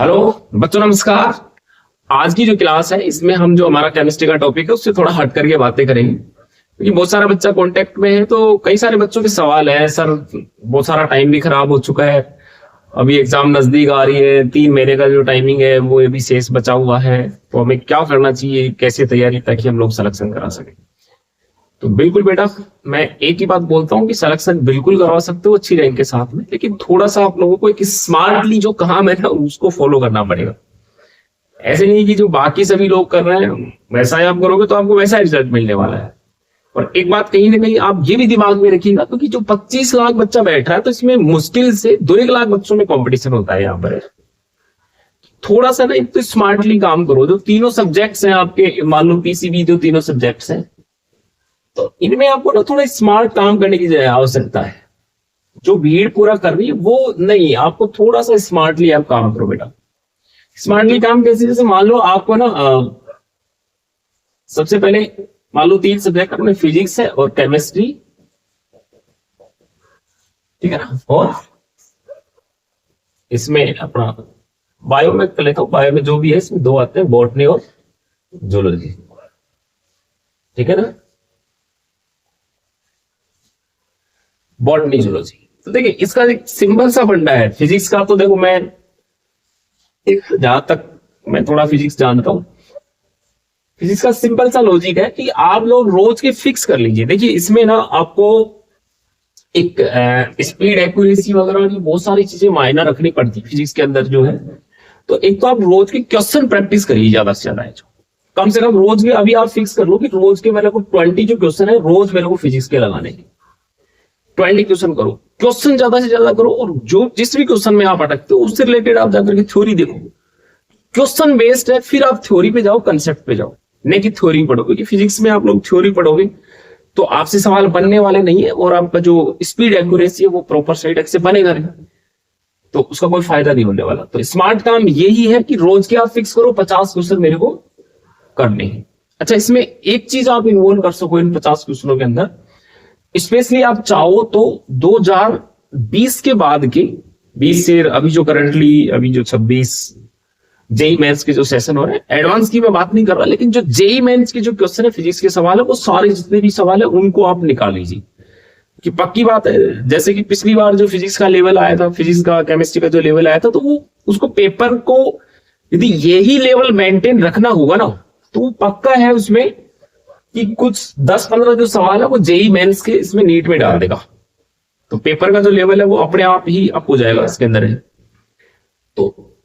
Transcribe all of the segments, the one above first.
Hello बच्चों, नमस्कार। आज की जो क्लास है इसमें हम जो हमारा केमिस्ट्री का टॉपिक है उससे थोड़ा हट करके बातें करेंगे, क्योंकि बहुत सारा बच्चा कांटेक्ट में है तो कई सारे बच्चों के सवाल है। सर, बहुत सारा टाइम भी खराब हो चुका है, अभी एग्जाम नजदीक आ रही है, 3 महीने का जो टाइमिंग है वो अभी शेष बचा हुआ है, तो हमें क्या करना चाहिए, कैसे तैयारी ताकि हम लोग सिलेक्शन करा सकें। तो बिल्कुल बेटा, मैं एक ही बात बोलता हूँ कि सिलेक्शन बिल्कुल करवा सकते हो अच्छी रैंक के साथ में, लेकिन थोड़ा सा आप लोगों को एक स्मार्टली जो काम है ना उसको फॉलो करना पड़ेगा। ऐसे नहीं कि जो बाकी सभी लोग कर रहे हैं वैसा ही आप करोगे तो आपको वैसा रिजल्ट मिलने वाला है। और एक बात कहीं ना कहीं आप ये भी दिमाग में रखिएगा, क्योंकि जो 25 लाख बच्चा बैठा है तो इसमें मुश्किल से 2-1 लाख बच्चों में कंपटीशन होता है यहाँ पर। थोड़ा सा ना एक तो स्मार्टली काम करो। जो तीनों सब्जेक्ट्स हैं आपके, मान लो पीसीबी जो तीनों सब्जेक्ट्स हैं, तो इनमें आपको ना थोड़ा स्मार्ट काम करने की आवश्यकता है। जो भीड़ पूरा कर रही है वो नहीं, आपको थोड़ा सा स्मार्टली आप काम करो बेटा। स्मार्टली काम कैसे? जैसे मान लो आपको ना सबसे पहले मान लो 3 सब्जेक्ट अपने फिजिक्स है और केमिस्ट्री, ठीक है ना, और इसमें अपना बायो में कर लेता हूं। बायो में जो भी है इसमें 2 आते हैं, बॉटनी और जूलॉजी, ठीक है ना, बॉटनी जूलॉजी। तो देखिए इसका एक सिंपल सा फंडा है फिजिक्स का। तो देखो मैं जहां तक मैं थोड़ा फिजिक्स जानता हूं, फिजिक्स का सिंपल सा लॉजिक है कि आप लोग रोज के फिक्स कर लीजिए। देखिए इसमें ना आपको एक स्पीड, एक्यूरेसी वगैरह की बहुत सारी चीजें मायना रखनी पड़ती फिजिक्स के अंदर जो है। तो एक तो आप रोज के क्वेश्चन प्रैक्टिस करिए ज्यादा से ज्यादा है, जो कम से कम रोज के अभी आप फिक्स कर लो कि रोज के मेरे को 20 जो क्वेश्चन है रोज मेरे को फिजिक्स के लगाने हैं। 20 क्वेश्चन करो, क्वेश्चन ज्यादा से ज्यादा करो, और जो जिस भी क्वेश्चन में आप अटकते हो उससे रिलेटेड आप जाकर के थ्योरी देखो। क्वेश्चन बेस्ड है, फिर आप थ्योरी पे जाओ, कंसेप्ट पे जाओ, नहीं कि थ्योरी पढ़ो, क्योंकि फिजिक्स में आप लोग थ्योरी पढ़ोगे तो आपसे सवाल बनने वाले नहीं है, और आपका जो स्पीड एक्यूरेसी है वो प्रॉपर सही से बनेगा नहीं, तो उसका कोई फायदा नहीं होने वाला। तो स्मार्ट काम यही है कि रोज के आप फिक्स करो 50 क्वेश्चन मेरे को करने हैं। अच्छा, इसमें एक चीज आप इन्वॉल्व कर सको इन 50 क्वेश्चनों के अंदर, स्पेशली आप चाहो तो 2020 के बाद के 20 से अभी जो करंटली अभी जो 26 जेई मेंस के जो सेशन हो रहे हैं, एडवांस की मैं बात नहीं कर रहा, लेकिन जो जेई मेंस के जो क्वेश्चन है फिजिक्स के सवाल है वो सारे जितने भी सवाल है उनको आप निकाल लीजिए। कि पक्की बात है, जैसे कि पिछली बार जो फिजिक्स का लेवल आया था, फिजिक्स का केमिस्ट्री का जो लेवल आया था, तो वो उसको पेपर को यदि यही लेवल मेंटेन रखना होगा ना तो पक्का है उसमें कि कुछ 10-15 जो सवाल है वो जेई मेंस के इसमें नीट में डाल देगा। तो पेपर का जो लेवल है वो अपने आप ही अप हो जाएगा इसके अंदर है। तो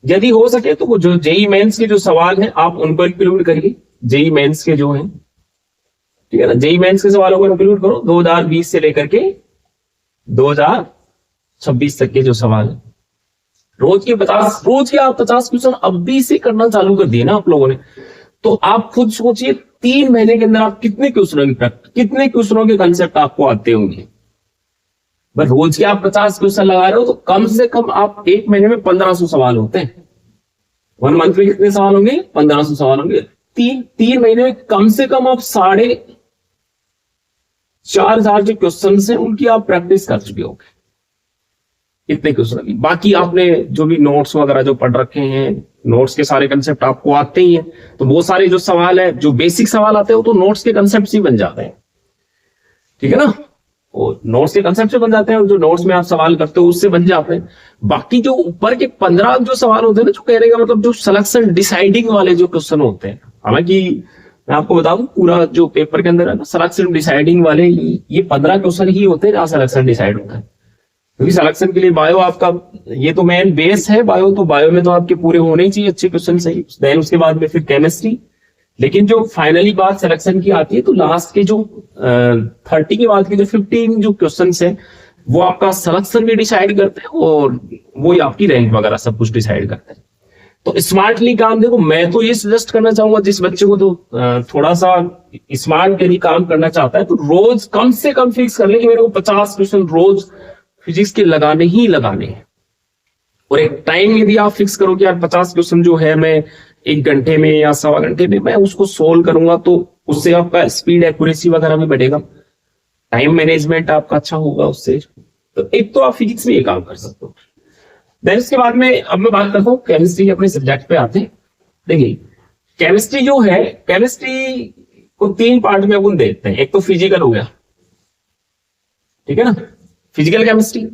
यदि हो सके तो वो जो जेई मेंस के जो सवाल हैं आप उनको इंक्लूड करिए, जेई मेंस के जो हैं, ठीक है ना, जेई मेंस के सवालों को इंक्लूड करो 2020 से लेकर के 2026 तक के जो सवाल है। रोज के आप 50 क्वेश्चन अभी से करना चालू कर दिए ना आप लोगों ने, तो आप खुद सोचिए 3 महीने के अंदर आप कितने क्वेश्चनों के कंसेप्ट आपको आते होंगे। बस रोज के आप 50 क्वेश्चन लगा रहे हो तो कम से कम आप 1 महीने में 1500 सवाल होते हैं। 1 मंथ में कितने सवाल होंगे? 1500 सवाल होंगे। 3 महीने में कम से कम आप 4,500 जो क्वेश्चन हैं उनकी आप प्रैक्टिस कर चुके होंगे। इतने क्वेश्चन, बाकी आपने जो भी नोट्स वगैरह जो पढ़ रखे हैं, नोट्स के सारे कंसेप्ट आपको आते ही हैं, तो बहुत सारे जो सवाल है, जो बेसिक सवाल आते हैं, वो तो नोट्स के कंसेप्ट ही बन जाते हैं, ठीक है ना। और नोट्स के कंसेप्ट से बन जाते हैं, जो नोट्स में आप सवाल करते हो उससे बन जाते हैं। बाकी जो ऊपर के 15 जो सवाल होते हैं ना, जो कहने का मतलब जो सिलेक्शन डिसाइडिंग वाले जो क्वेश्चन होते हैं, हालांकि मैं आपको बताऊं पूरा जो पेपर के अंदर है ना सिलेक्शन डिसाइडिंग वाले ये 15 क्वेश्चन ही होते हैं जहां सिलेक्शन डिसाइड होता है। क्योंकि सिलेक्शन के लिए बायो आपका ये तो मेन बेस है, बायो तो बायो में तो आपके पूरे होने ही चाहिए अच्छे क्वेश्चन सही, देन उसके बाद में फिर केमिस्ट्री। लेकिन जो फाइनली बात सिलेक्शन की आती है तो लास्ट के जो 30 के बाद के जो 15 जो क्वेश्चन है वो आपका सिलेक्शन भी डिसाइड करते हैं, और वो आपकी रैंक वगैरह सब कुछ डिसाइड करते हैं। तो स्मार्टली काम देखो, मैं तो ये सजेस्ट करना चाहूंगा जिस बच्चे को तो थोड़ा सा स्मार्ट यदि काम करना चाहता है तो रोज कम से कम फिक्स कर ले कि मेरे को 50 क्वेश्चन रोज फिजिक्स के लगाने ही लगाने हैं। और एक टाइम यदि आप फिक्स करो कि यार 50 क्वेश्चन जो है मैं 1 घंटे में या 1.25 घंटे में मैं उसको सोल्व करूंगा, तो उससे आपका स्पीड एक्यूरेसी वगैरह भी बढ़ेगा, टाइम मैनेजमेंट आपका अच्छा होगा उससे। तो एक तो आप फिजिक्स में ये काम कर सकते हो। देन उसके बाद में अब मैं बात करता हूँ केमिस्ट्री अपने सब्जेक्ट पे आते हैं। देखिए केमिस्ट्री जो है, केमिस्ट्री को 3 पार्ट में अपन देखते हैं। एक तो फिजिकल हो गया, ठीक है ना, फिजिकल केमिस्ट्री।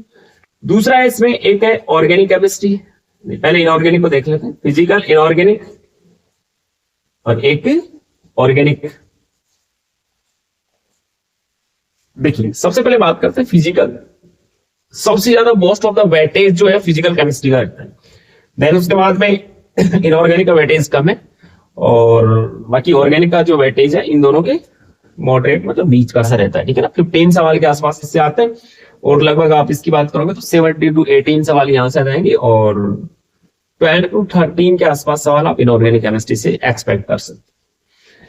दूसरा है इसमें एक है ऑर्गेनिक केमिस्ट्री। पहले इनऑर्गेनिक को देख लेते हैं, फिजिकल, इनऑर्गेनिक और एक ऑर्गेनिक। देखिए सबसे पहले बात करते हैं फिजिकल। सबसे ज्यादा मोस्ट ऑफ द वेटेज जो है फिजिकल केमिस्ट्री का रहता है। देन उसके बाद में इनऑर्गेनिक का वेटेज कम है, और बाकी ऑर्गेनिक का जो वेटेज है इन दोनों के मॉडरेट मतलब बीच का सा रहता है, ठीक है ना। 15 सवाल के आसपास इससे आते हैं, और लगभग आप इसकी बात करोगे तो 70 to 18 सवाल यहां से आ जाएंगे, और 12 to 13 के आसपास सवाल आप इनऑर्गेनिक केमिस्ट्री से एक्सपेक्ट कर सकते हैं।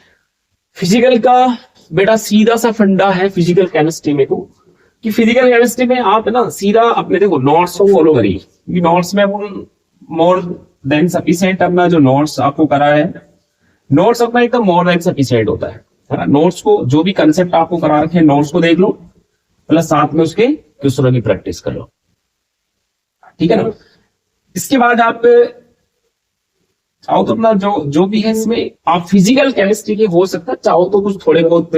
फिजिकल का बेटा सीधा सा फंडा है फिजिकल केमिस्ट्री में, तो कि फिजिकल केमिस्ट्री में आप ना सीधा अपने देखो नोट्स को फॉलो करिए। नोट्स में मोर देन सफिशिएंट अपना जो नोट्स आपको करा है, नोट्स अपना एकदम मोर देन सफिशिएंट होता है ना। नोट्स को जो भी कंसेप्ट आपको करा रखे हैं नोट्स को देख लो, प्लस साथ में उसके क्वेश्चनों की प्रैक्टिस कर लो, ठीक है ना। इसके बाद आप चाहो तो अपना जो भी है इसमें आप फिजिकल केमिस्ट्री के हो सकता है, चाहो तो कुछ थोड़े बहुत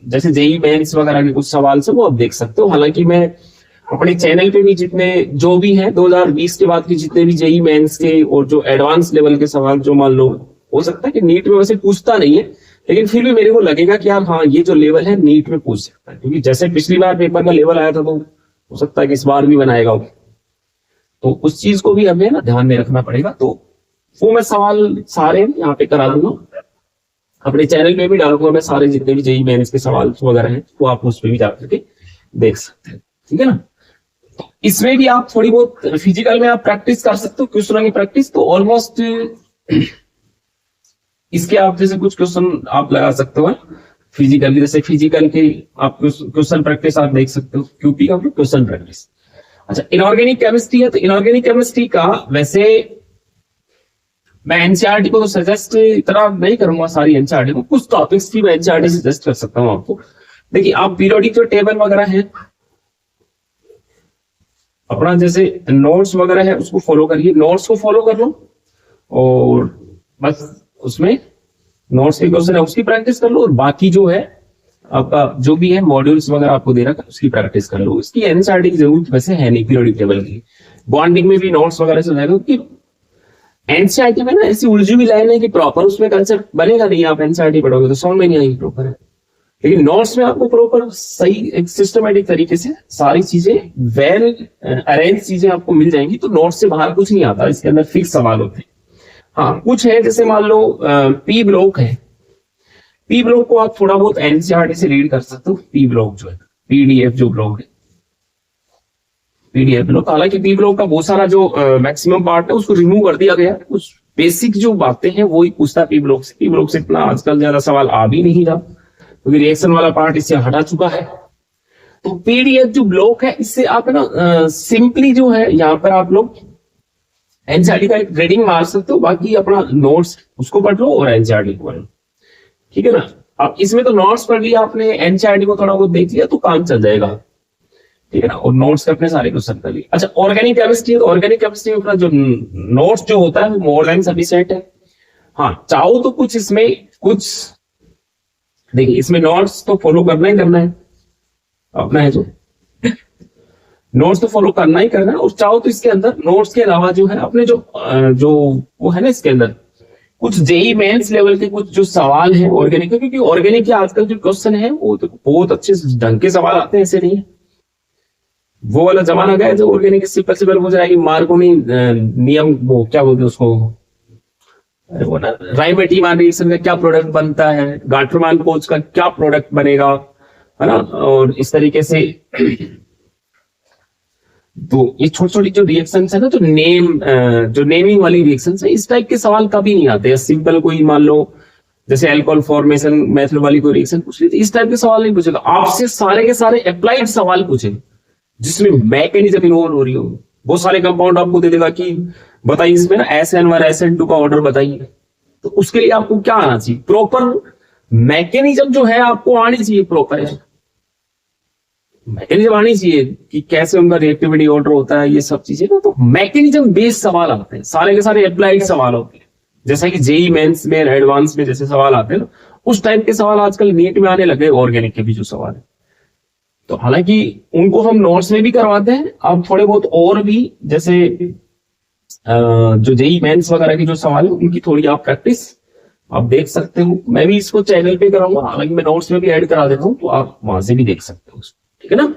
जैसे जेई मेंस वगैरह के कुछ सवाल से वो आप देख सकते हो। हालांकि मैं अपने चैनल पे भी जितने जो भी है 2020 के बाद के जितने भी जेई मेंस के और जो एडवांस लेवल के सवाल जो मान लो हो सकता है कि नीट में वैसे पूछता नहीं है, लेकिन फिर भी मेरे को लगेगा कि यार हाँ ये जो लेवल है नीट में पूछ सकता है, क्योंकि जैसे पिछली बार पेपर का लेवल आया था तो हो सकता है कि इस बार भी बनाएगा, तो उस चीज को भी हमें ना ध्यान में रखना पड़ेगा। तो वो मैं सवाल सारे यहाँ पे करा दूंगा, अपने चैनल पे भी डालूंगा मैं सारे जितने भी जेई मेंस के सवाल वगैरह हैं, वो आप उस पर भी जाकर के देख सकते हैं, ठीक है ना। इसमें भी आप थोड़ी बहुत फिजिकल में आप प्रैक्टिस कर सकते हो, क्वेश्चन की प्रैक्टिस। तो ऑलमोस्ट इसके आप जैसे कुछ क्वेश्चन आप लगा सकते हो फिजिकल, जैसे फिजिकल के आप क्वेश्चन प्रैक्टिस आप देख सकते हो, क्यूपी का क्वेश्चन प्रैक्टिस। अच्छा इनऑर्गेनिक केमिस्ट्री है, तो इनऑर्गेनिक केमिस्ट्री का वैसे मैं एनसीईआरटी को तो सजेस्ट इतना नहीं करूंगा सारी एनसीईआरटी को, कुछ टॉपिक्स की मैं एनसीईआरटी सजेस्ट कर सकता हूं आपको। देखिए आप पीरियोडिक जो टेबल वगैरह है अपना जैसे नोट्स वगैरह है उसको फॉलो करिए, नोट्स को फॉलो कर लो, और बस उसमें नोट्स के क्वेश्चन है उसकी प्रैक्टिस कर लो, और बाकी जो है आपका जो भी है मॉड्यूल्स वगैरह आपको दे रखा है उसकी प्रैक्टिस कर लो। इसकी एनसीईआरटी की जरूरत वैसे है नहीं पीरियोडिक टेबल की, बॉन्डिंग में भी नोट्स वगैरह से जाएगा, क्योंकि एनसीईआरटी में ना ऐसी उलझी हुई लाइन है कि प्रॉपर उसमें कंसेप्ट बनेगा नहीं। आप एनसीईआरटी पढ़ोगे तो समझ में नहीं आएगी प्रॉपर है, लेकिन नोट्स में आपको प्रॉपर सही एक सिस्टमेटिक तरीके से सारी चीजें वेल अरेंज चीजें आपको मिल जाएंगी, तो नोट्स से बाहर कुछ नहीं आता, इसके अंदर फिक्स सवाल होते हैं। हाँ कुछ है जैसे मान लो पी ब्लॉक है, पी ब्लॉक को आप थोड़ा बहुत एनसीईआरटी से रीड कर सकते हो। पी ब्लॉक जो है पीडीएफ जो ब्लॉक है, पीडीएफ ब्लॉक, हालांकि पी ब्लॉक का बहुत सारा जो मैक्सिमम पार्ट है उसको रिमूव कर दिया गया, कुछ बेसिक जो बातें हैं वो ही पूछता है पी ब्लॉक से। पी ब्लॉक से इतना आजकल ज्यादा सवाल आ भी नहीं रहा, क्योंकि रिएक्शन वाला पार्ट इससे हटा चुका है। तो पीडीएफ जो ब्लॉक है इससे आप ना सिंपली जो है यहाँ पर आप लोग एनसीईआरटी का एक रीडिंग मार सकते हो, बाकी अपना नोट्स उसको पढ़ लो और एनसीईआरटी को पढ़ लो, ठीक है ना। अब इसमें तो नोट्स पढ़ लिया आपने, एनसीईआरटी को थोड़ा बहुत देख लिया तो काम चल जाएगा, ठीक है ना, और नोट्स अपने सारे क्वेश्चन कर लिए। अच्छा ऑर्गेनिक केमिस्ट्री, तो ऑर्गेनिक केमिस्ट्री में अपना जो नोट्स जो होता है वो मोर देन सफिशिएंट है। हाँ चाहो तो कुछ इसमें कुछ देखिए, इसमें नोट्स तो फॉलो करना ही करना है अपना है, जो नोट्स तो फॉलो करना ही करना है, और चाहो तो इसके अंदर नोट्स के अलावा जो है अपने जो वो है ना इसके अंदर कुछ जेई मेंस लेवल के कुछ जो सवाल है ऑर्गेनिक के, क्योंकि ऑर्गेनिक के आजकल जो क्वेश्चन है वो तो बहुत अच्छे ढंग के सवाल आते हैं, ऐसे नहीं है। वो वाला जमाना गया जो ऑर्गेनिक सिंपल सिंपल हो जाएगी, मार्कोनी नियम वो क्या बोलते हैं उसको, अरे वो ना राइमेटीमान रिएक्शन का क्या प्रोडक्ट बनता है, गाल्टरमान कोच का क्या प्रोडक्ट बनेगा, है ना, और इस तरीके से तो ये छोटी छोटी जो रिएक्शंस है ना, जो नेमिंग वाली रिएक्शंस है, इस टाइप के सवाल कभी नहीं आते। सिंपल कोई मान लो जैसे अल्कोहल फॉर्मेशन मेथड वाली कोई रिएक्शन पूछ ली, इस टाइप के सवाल नहीं पूछेगा आपसे, सारे के सारे अप्लाइड सवाल पूछेंगे जिसमें मैकेनिज्म इन्वॉल्व हो रही हो। बहुत सारे कंपाउंड आपको दे देगा कि बताइए इसमें ना SN1 SN2 का ऑर्डर बताइए, तो उसके लिए आपको क्या आना चाहिए, प्रॉपर मैकेनिज्म जो है आपको आनी चाहिए प्रॉपर है। मैकेनिज्म आनी चाहिए कि कैसे उनका रिएक्टिविटी ऑर्डर होता है, ये सब चीजें ना। तो मैकेनिज्म बेस्ड सवाल आते हैं, सारे के सारे अप्लाइड सवाल होते हैं, जैसा कि जेई मेंस में, एडवांस में जैसे सवाल आते हैं ना, उस टाइप के सवाल आजकल नीट में आने लगे, ऑर्गेनिक के भी जो सवाल है। तो हालांकि उनको हम नोट्स में भी करवाते हैं, अब थोड़े बहुत और भी, जैसे जो जेई मेंस वगैरह के जो सवाल है उनकी थोड़ी आप प्रैक्टिस आप देख सकते हो। मैं भी इसको चैनल पे कराऊंगा, हालांकि मैं नोट्स में भी ऐड करा देता हूँ, तो आप वहां से भी देख सकते हो, ठीक है ना।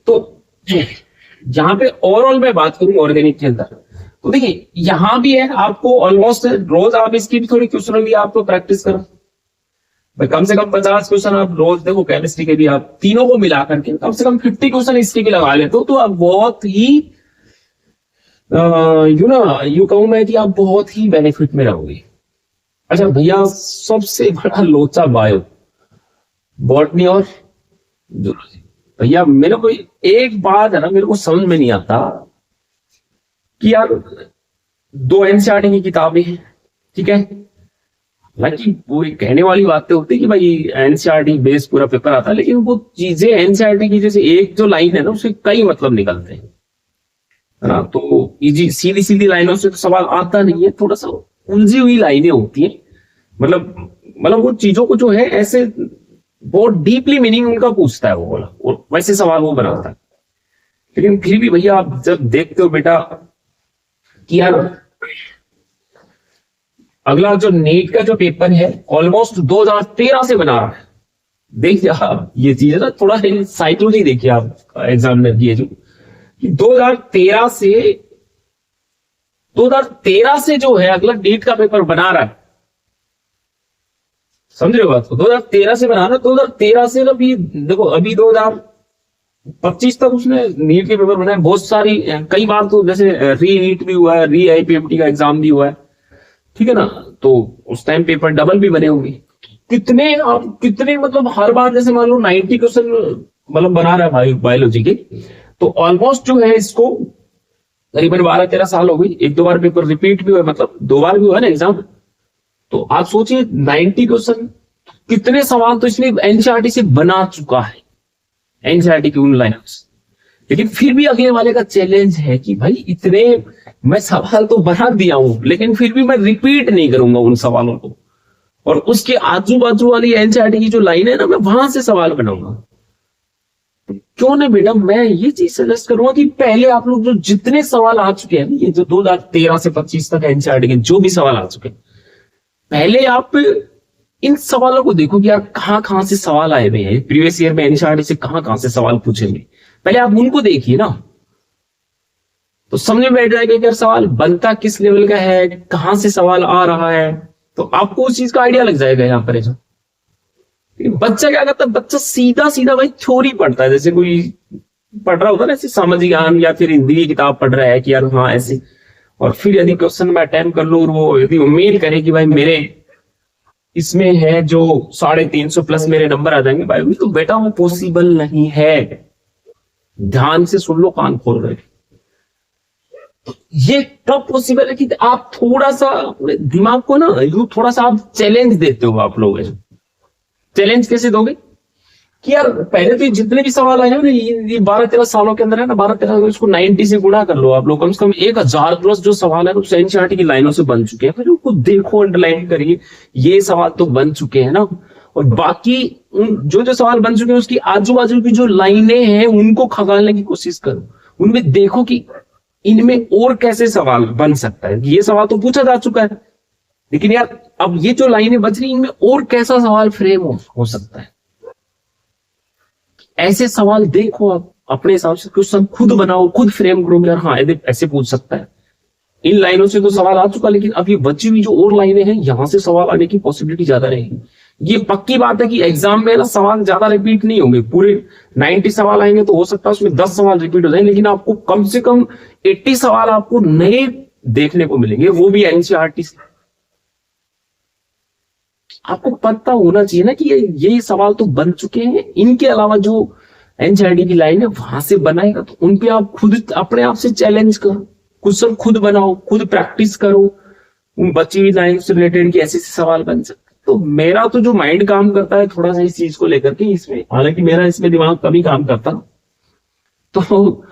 तो यहाँ पे ओवरऑल मैं बात करूं ऑर्गेनिक के अंदर, तो देखिए यहाँ भी है, आपको ऑलमोस्ट रोज आप इसकी भी थोड़ी क्वेश्चन भी आपको प्रैक्टिस करो भाई, कम से कम 50 क्वेश्चन आप रोज देखो, केमिस्ट्री के भी आप तीनों को मिला करके कम से कम 50 क्वेश्चन इसके भी लगा लेते हो, तो आप बहुत ही यू कहूं मैं कि आप बहुत ही बेनिफिट में रहोगे। अच्छा भैया, सबसे बड़ा लोचा बायो, बॉटनी और जूलॉजी। भैया मेरे को एक बात है ना, मेरे को समझ में नहीं आता कि यार 2 एनसीईआरटी की किताबें हैं, ठीक है, हालांकि वो कहने वाली बातें होती है कि भाई एनसीईआरटी बेस पूरा पेपर आता है, लेकिन वो चीजें एनसीईआरटी की जैसे एक जो लाइन है ना, उससे कई मतलब निकलते हैं, है ना। तो इजी सीधी सीधी लाइनों से तो सवाल आता नहीं है, थोड़ा सा उलझी हुई लाइनें होती हैं, मतलब वो चीजों को जो है ऐसे बहुत डीपली मीनिंग उनका पूछता है वो बोला, और वैसे सवाल वो बनाता है। लेकिन फिर भी भैया आप जब देखते हो बेटा कि यार अगला जो नीट का जो पेपर है ऑलमोस्ट 2013 से बना रहा है, देखिए आप ये चीज है ना, थोड़ा साइकोलॉजी देखिए आप एग्जामिनर की, जो 2013 से जो है अगला नीट का पेपर बना रहा है, समझ रहे हो बात को, 2013 से बना रहा है, 2013 से अभी देखो, अभी 2025 तक उसने नीट के पेपर बनाए, बहुत सारी कई बार तो जैसे री नीट भी हुआ है, री आईपीएमटी का एग्जाम भी हुआ है, ठीक है ना। तो उस टाइम पेपर डबल भी बने होंगे, कितने मतलब हर बार जैसे मान लो 90 क्वेश्चन मतलब बना रहा है भाई बायोलॉजी के, तो ऑलमोस्ट जो है इसको करीबन 12-13 साल हो गई, 1-2 बार पेपर रिपीट भी हुआ, मतलब 2 बार भी हुआ ना एग्जाम। तो आप सोचिए 90 क्वेश्चन, कितने सवाल तो इसने एनसीईआरटी से बना चुका है, एनसीईआरटी की उन लाइनों से। लेकिन फिर भी अगले वाले का चैलेंज है कि भाई इतने मैं सवाल तो बना दिया हूं, लेकिन फिर भी मैं रिपीट नहीं करूंगा उन सवालों को, और उसके आजू बाजू वाली एनसीईआरटी की जो लाइन है ना, मैं वहां से सवाल बनाऊंगा। क्यों ना बेटा, मैं ये चीज सजेस्ट करूंगा कि पहले आप लोग जो जितने सवाल आ चुके हैं, ये जो 2013 से 25 तक एनसीईआरटी के जो भी सवाल आ चुके हैं, पहले आप इन सवालों को देखो कि यार कहां से सवाल आए हुए हैं, प्रीवियस ईयर में एनसीईआरटी से कहां से सवाल पूछेंगे, पहले आप उनको देखिए ना, तो समझ में बैठ जाएगा कि यार सवाल बनता किस लेवल का है, कहां से सवाल आ रहा है, तो आपको उस चीज का आइडिया लग जाएगा यहाँ पर। बच्चा क्या करता है, बच्चा सीधा सीधा भाई थ्योरी पढ़ता है, जैसे कोई पढ़ रहा होता है ना ऐसे सामाजिक ज्ञान या फिर हिंदी की किताब पढ़ रहा है कि यार हाँ ऐसे, और फिर यदि क्वेश्चन में अटेम्प्ट कर लो और वो यदि उम्मीद करे कि भाई मेरे इसमें है जो 350 प्लस मेरे नंबर आ जाएंगे, भाई तो बेटा वो पॉसिबल नहीं है। ध्यान से सुन लो कान खोल रहे, ये कब पॉसिबल है कि आप थोड़ा सा दिमाग को ना यू थोड़ा सा आप चैलेंज देते हो। आप लोग चैलेंज कैसे दोगे कि यार पहले तो जितने भी सवाल आए ना ये 12-13 सालों के अंदर है ना, 12-13 इसको 90 से गुणा कर लो आप लोग, कम से कम 1000 प्लस जो सवाल है एनसीईआरटी की लाइनों से बन चुके हैं, फिर उनको देखो, अंडरलाइन करिए, ये सवाल तो बन चुके हैं ना, और बाकी जो सवाल बन चुके हैं उसकी आजू बाजू की जो लाइनें हैं उनको खंगालने की कोशिश करो, उनमें देखो कि इनमें और कैसे सवाल बन सकता है। ये सवाल तो पूछा जा चुका है, लेकिन यार अब ये जो लाइनें बच रही इनमें और कैसा सवाल फ्रेम हो सकता है। ऐसे सवाल देखो, आप अपने हिसाब से क्वेश्चन खुद बनाओ, खुद फ्रेम करो यार हाँ ऐसे पूछ सकता है। इन लाइनों से तो सवाल आ चुका, लेकिन अब ये बची हुई जो और लाइनें हैं यहां से सवाल आने की पॉसिबिलिटी ज्यादा रहेगी। ये पक्की बात है कि एग्जाम में ना सवाल ज्यादा रिपीट नहीं होंगे, पूरे 90 सवाल आएंगे तो हो सकता है उसमें 10 सवाल रिपीट हो जाए, लेकिन आपको कम से कम 80 सवाल आपको नए देखने को मिलेंगे, वो भी एनसीईआरटी से। आपको पता होना चाहिए ना कि ये सवाल तो बन चुके हैं, इनके अलावा जो एनसीईआरटी की लाइन है वहां से बनाएगा, तो उन पे आप खुद अपने आप से चैलेंज करो, क्वेश्चन खुद बनाओ, खुद प्रैक्टिस करो, उन बची हुई लाइन से रिलेटेड कि ऐसे सवाल बन सकते। तो मेरा तो जो माइंड काम करता है थोड़ा सा इस चीज को लेकर के, इसमें हालांकि मेरा इसमें दिमाग कभी काम करता, तो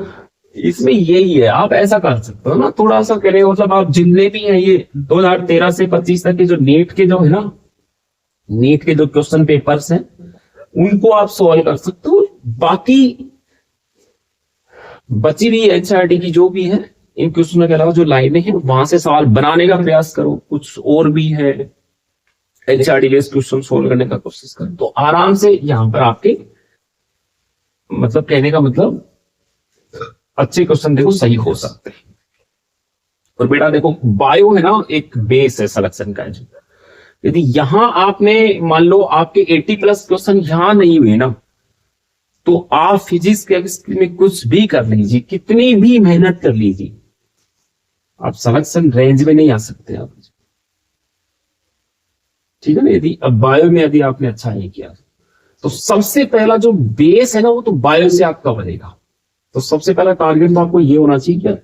इसमें यही है, आप ऐसा कर सकते हो ना, थोड़ा सा करें, मतलब आप जितने भी हैं ये 2013 से 25 तक के जो नीट के जो है ना, नीट के जो क्वेश्चन पेपर्स हैं उनको आप सॉल्व कर सकते हो। बाकी बची हुई एनसीईआरटी की जो भी है, इन क्वेश्चनों के अलावा जो लाइनें हैं वहां से सवाल बनाने का प्रयास करो, कुछ और भी है एनसीईआरटी बेस्ड क्वेश्चन सोल्व करने का कोशिश करो, तो आराम से यहां पर आपके, मतलब कहने का मतलब अच्छे क्वेश्चन देखो सही हो सकते हैं। और बेटा देखो बायो है ना एक बेस है सिलेक्शन का, यदि यहां आपने मान लो आपके 80+ क्वेश्चन यहां नहीं हुए ना, तो आप फिजिक्स केमिस्ट्री में कुछ भी कर लीजिए, कितनी भी मेहनत कर लीजिए, आप सिलेक्शन रेंज में नहीं आ सकते आप, ठीक है ना। यदि अब बायो में यदि आपने अच्छा नहीं किया, तो सबसे पहला जो बेस है ना वो तो बायो से आपका बनेगा। तो सबसे पहला टारगेट तो आपको ये होना चाहिए कि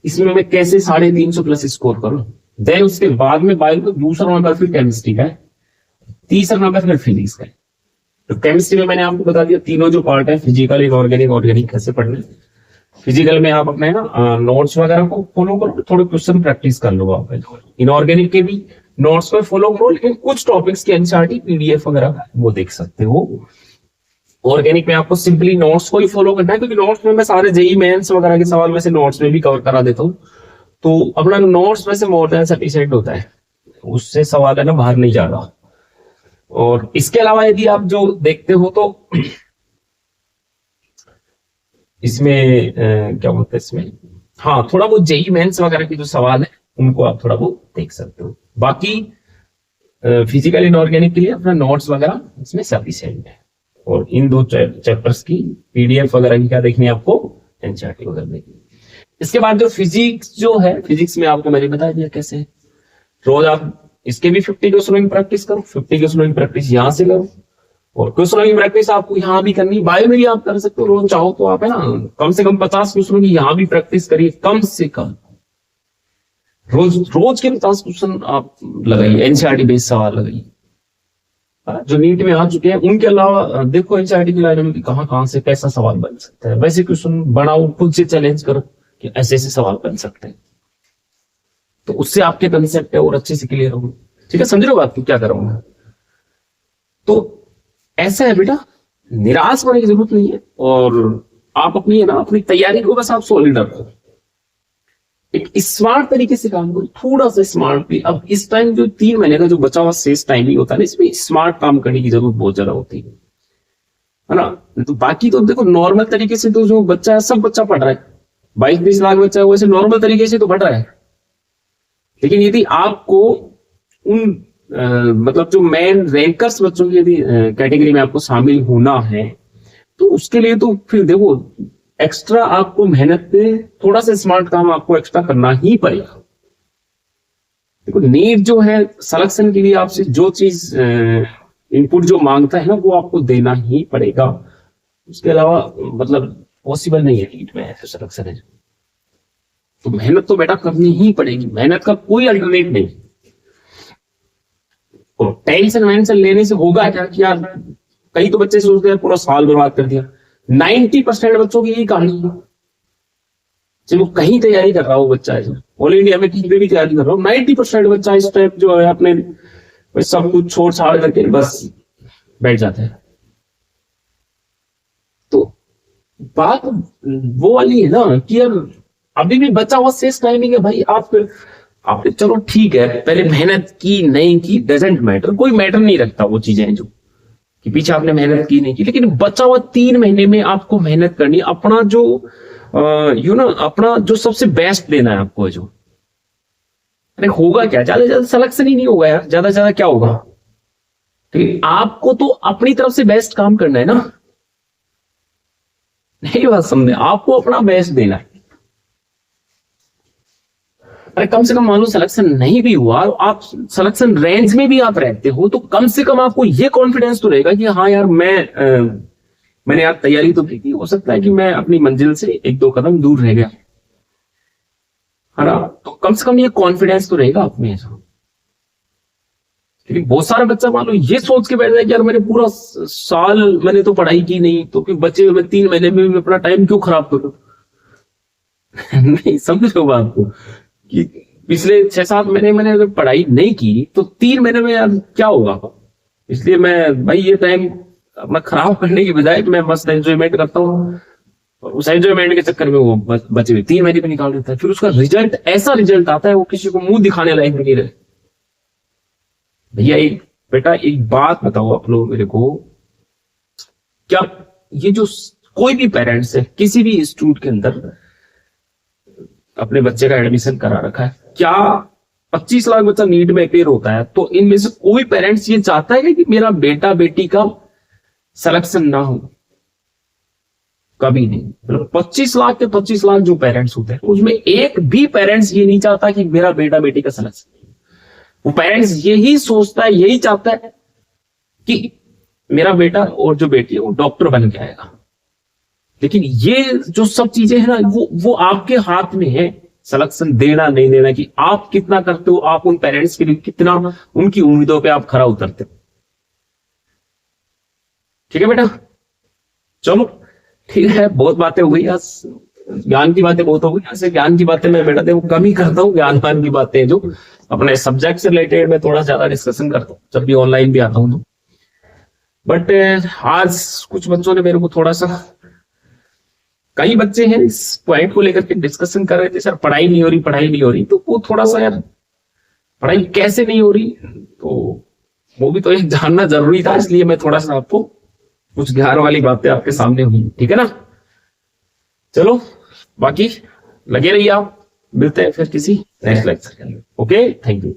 इसमें मैं कैसे 350+ स्कोर करूं। देन उसके बाद में बायो को दूसरा नंबर फिर केमिस्ट्री का है, तीसरा नंबर फिर फिजिक्स का है। तो केमिस्ट्री में मैंने आपको बता दिया तीनों जो पार्ट है, फिजिकल, इनऑर्गेनिक, ऑर्गेनिक, कैसे पढ़ने। फिजिकल में आप अपने ना नोट्स वगैरह को फॉलो करो, थोड़े क्वेश्चन प्रैक्टिस कर लो आप। इनऑर्गेनिक के भी नोट्स को फॉलो करो, लेकिन कुछ टॉपिक्स की एनसीईआरटी पीडीएफ वगैरह वो देख सकते हो। ऑर्गेनिक में आपको सिंपली नोट्स को ही फॉलो करना है, क्योंकि नोट्स में मैं सारे जेई मेंस वगैरह के सवाल में से नोट्स में भी कवर करा देता हूँ, तो अपना नोट्स में से मोर देन सफिशिएंट होता है, उससे सवाल है ना बाहर नहीं जा रहा। और इसके अलावा यदि आप जो देखते हो तो इसमें क्या बोलते हैं इसमें, हाँ थोड़ा बहुत जेई मेंस वगैरह के जो सवाल है उनको आप थोड़ा बहुत देख सकते हो। बाकी फिजिकल इनऑर्गेनिक के लिए अपना नोट्स वगैरह इसमें सफिशिएंट है। और इन दो चैप्टर्स की पीडीएफ वगैरह की क्या देखनी है आपको, एनसीईआरटी वगैरह देखनी। इसके बाद जो फिजिक्स जो है, फिजिक्स में आपको मैंने बता दिया कैसे, रोज आप इसके भी 50 क्वेश्चनों की प्रैक्टिस करो, 50 क्वेश्चनों की प्रैक्टिस यहाँ से करो, और क्वेश्चनों की प्रैक्टिस आपको यहाँ भी करनी, बायो में भी आप कर सकते हो, रोज चाहो तो आप है ना कम से कम 50 क्वेश्चनों की यहाँ भी प्रैक्टिस करिए, कम से कम रोज रोज के 50 क्वेश्चन आप लगाइए, एनसीईआरटी बेस्ड सवाल लगाइए जो नीट में आ चुके हैं। उनके अलावा देखो एनसीईआरटी की लाइन में कहां कहां से कैसा सवाल बन सकता है, वैसे क्वेश्चन बनाओ, खुद से चैलेंज करो कि ऐसे ऐसे सवाल बन सकते हैं, तो उससे आपके कंसेप्ट है और अच्छे से क्लियर होंगे। ठीक है, समझ रहे हो बात क्या कर रहा हूं मैं। तो ऐसा है बेटा, निराश होने की जरूरत नहीं है, और आप अपनी है ना अपनी तैयारी को बस आप सॉलिड रखो, एक स्मार्ट तरीके से काम करो, थोड़ा सा स्मार्टली। अब इस टाइम जो 3 महीने का जो बचा हुआ शेष टाइम ही होता है ना, इसमें स्मार्ट काम करने की जरूरत बहुत ज्यादा होती है ना। तो बाकी तो देखो नॉर्मल तरीके से तो जो बच्चा है, सब बच्चा पढ़ रहा है, 22-20 लाख बच्चा है, वैसे नॉर्मल तरीके से तो पढ़ रहा है। लेकिन यदि आपको उन मतलब जो मेन रैंकर्स बच्चों की यदि कैटेगरी में आपको शामिल होना है, तो उसके लिए तो फिर देखो एक्स्ट्रा आपको मेहनत पे थोड़ा सा स्मार्ट काम आपको एक्स्ट्रा करना ही पड़ेगा। देखो नीट जो है सिलेक्शन के लिए आपसे जो चीज इनपुट जो मांगता है ना, वो आपको देना ही पड़ेगा, उसके अलावा मतलब पॉसिबल नहीं है नीट में ऐसे सिलेक्शन है। तो मेहनत तो बेटा करनी ही पड़ेगी, मेहनत का कोई अल्टरनेट नहीं। और टेंशन वेंशन लेने से होगा क्या कि यार कई तो बच्चे सोचते हैं पूरा साल बर्बाद कर दिया, 90% बच्चों की यही कहानी है। चलो कहीं तैयारी कर रहा हो बच्चा है, ऑल इंडिया में कहीं पे भी तैयारी कर रहा हो, 90% बच्चा इस टाइप जो है अपने सब कुछ छोड़ छाड़ करके बस बैठ जाता है। तो बात वो वाली है ना कि अब अभी भी बच्चा हुआ शेष टाइमिंग है भाई, आपने चलो ठीक है पहले मेहनत की नहीं की डजेंट मैटर, कोई मैटर नहीं रखता वो चीजें जो कि पीछे आपने मेहनत की नहीं की, लेकिन बचा हुआ 3 महीने में आपको मेहनत करनी, अपना जो अपना जो सबसे बेस्ट देना है आपको। जो अरे होगा क्या, ज्यादा से ज्यादा सिलेक्शन ही नहीं होगा यार, ज्यादा से ज्यादा क्या होगा, ठीक आपको तो अपनी तरफ से बेस्ट काम करना है ना, नहीं बात समझे, आपको अपना बेस्ट देना है। अरे कम से कम मान लो सिलेक्शन नहीं भी हुआ, आप सिलेक्शन रेंज में भी आप रहते हो, तो कम से कम आपको ये कॉन्फिडेंस तो रहेगा कि हाँ यार मैंने यार तैयारी तो की थी, हो सकता है कि मैं अपनी मंजिल से 1-2 कदम दूर रह गया, है ना। तो कम से कम ये कॉन्फिडेंस तो रहेगा आप में। क्योंकि बहुत सारा बच्चा मान लो ये सोच के बैठ जाए कि यार मैंने पूरा साल मैंने तो पढ़ाई की नहीं, तो फिर बच्चे मैं 3 महीने में भी अपना टाइम क्यों खराब करूं। नहीं समझ रहे हो बात को, कि पिछले 6-7 महीने मैंने अगर पढ़ाई नहीं की तो 3 महीने में यार क्या होगा। इसलिए मैं भाई ये टाइम अपना खराब करने की बजाय मैं मस्त एंजॉयमेंट करता हूँ, और उस एंजॉयमेंट के चक्कर में वो बचे हुए 3 महीने भी निकाल देता है, फिर उसका रिजल्ट ऐसा रिजल्ट आता है वो किसी को मुंह दिखाने लायक भी नहीं रहे। भैया एक बेटा एक बात बताओ आप लोग मेरे को, क्या ये जो कोई भी पेरेंट्स है किसी भी इंस्टीट्यूट के अंदर अपने बच्चे का एडमिशन करा रखा है, क्या 25 लाख बच्चा नीट में अपेयर होता है तो इनमें से कोई पेरेंट्स ये चाहता है कि मेरा बेटा बेटी का सिलेक्शन ना हो? कभी नहीं। मतलब 25 लाख के 25 लाख जो पेरेंट्स होते हैं उसमें एक भी पेरेंट्स ये नहीं चाहता कि मेरा बेटा बेटी का सिलेक्शन। वो पेरेंट्स यही सोचता है, यही चाहता है कि मेरा बेटा और जो बेटी है वो डॉक्टर बन के आएगा। लेकिन ये जो सब चीजें हैं ना वो आपके हाथ में है, सिलेक्शन देना नहीं देना, कि आप कितना करते हो, आप उन पेरेंट्स के लिए कितना उनकी उम्मीदों पे आप खरा उतरते हो। ठीक है बेटा, चलो ठीक है, बहुत बातें हो गई आज, ज्ञान की बातें बहुत हो गई। ऐसे ज्ञान की बातें मैं बेटा देखो कम ही करता हूँ, ज्ञान वान की बातें जो अपने सब्जेक्ट से रिलेटेड मैं थोड़ा ज्यादा डिस्कशन करता हूँ जब भी ऑनलाइन भी आता हूँ तो। बट आज कुछ बच्चों ने मेरे को थोड़ा सा, कई बच्चे हैं इस पॉइंट को लेकर के डिस्कशन कर रहे थे, सर पढ़ाई नहीं हो रही पढ़ाई नहीं हो रही, तो वो थोड़ा सा यार पढ़ाई कैसे नहीं हो रही, तो वो भी तो एक जानना जरूरी था, इसलिए मैं थोड़ा सा आपको कुछ ज्ञान वाली बातें आपके सामने हुई। ठीक है ना, चलो बाकी लगे रहिए आप, मिलते हैं फिर किसी नेक्स्ट लेक्चर के अंदर। Okay, thank you.